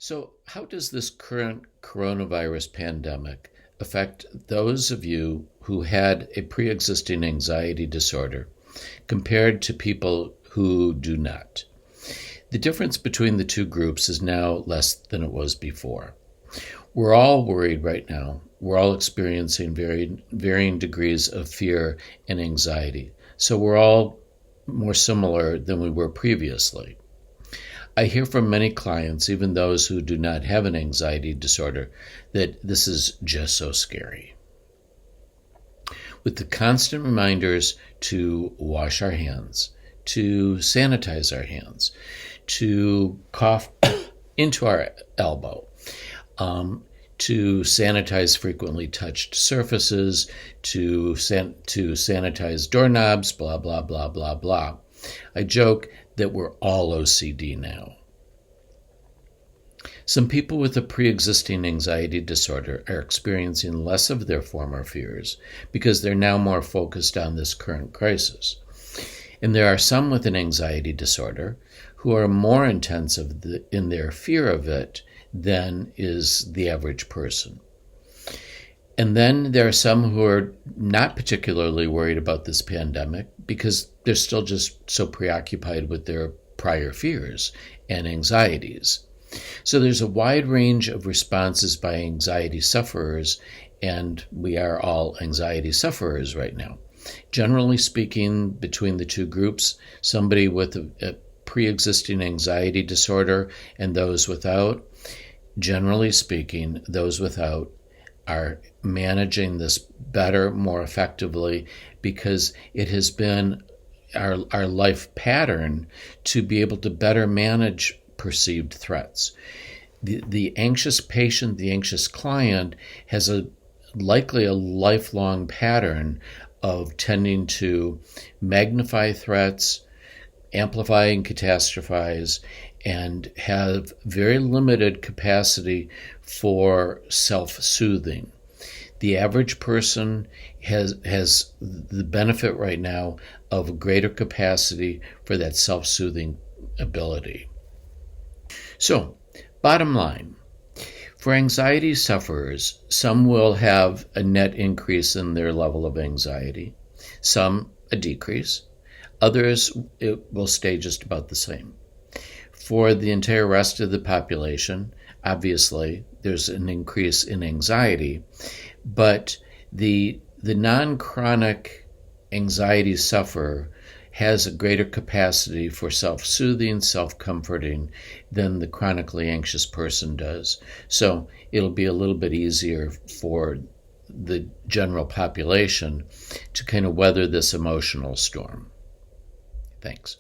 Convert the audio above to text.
So, how does this current coronavirus pandemic affect those of you who had a pre existing anxiety disorder compared to people who do not? The difference between the two groups is now less than it was before. We're all worried right now. We're all experiencing varying degrees of fear and anxiety. So, we're all more similar than we were previously. I hear from many clients, even those who do not have an anxiety disorder, that this is just so scary. With the constant reminders to wash our hands, to sanitize our hands, to cough into our elbow, to sanitize frequently touched surfaces, to sanitize doorknobs, blah, blah, blah, blah, blah. I joke that we're all OCD now. Some people with a pre-existing anxiety disorder are experiencing less of their former fears because they're now more focused on this current crisis. And there are some with an anxiety disorder who are more intensive in their fear of it than is the average person. And then there are some who are not particularly worried about this pandemic because they're still just so preoccupied with their prior fears and anxieties. So there's a wide range of responses by anxiety sufferers, and we are all anxiety sufferers right now. Generally speaking, between the two groups, somebody with a pre-existing anxiety disorder and those without, generally speaking, those without are managing this better, more effectively, because it has been our life pattern to be able to better manage perceived threats. The anxious patient, the anxious client, has likely a lifelong pattern of tending to magnify threats, amplify and catastrophize, and have very limited capacity for self-soothing. The average person has the benefit right now of a greater capacity for that self-soothing ability. So, bottom line, for anxiety sufferers, some will have a net increase in their level of anxiety, some a decrease, others it will stay just about the same. For the entire rest of the population, obviously, there's an increase in anxiety, but the non-chronic anxiety sufferer has a greater capacity for self-soothing, self-comforting than the chronically anxious person does. So it'll be a little bit easier for the general population to kind of weather this emotional storm. Thanks.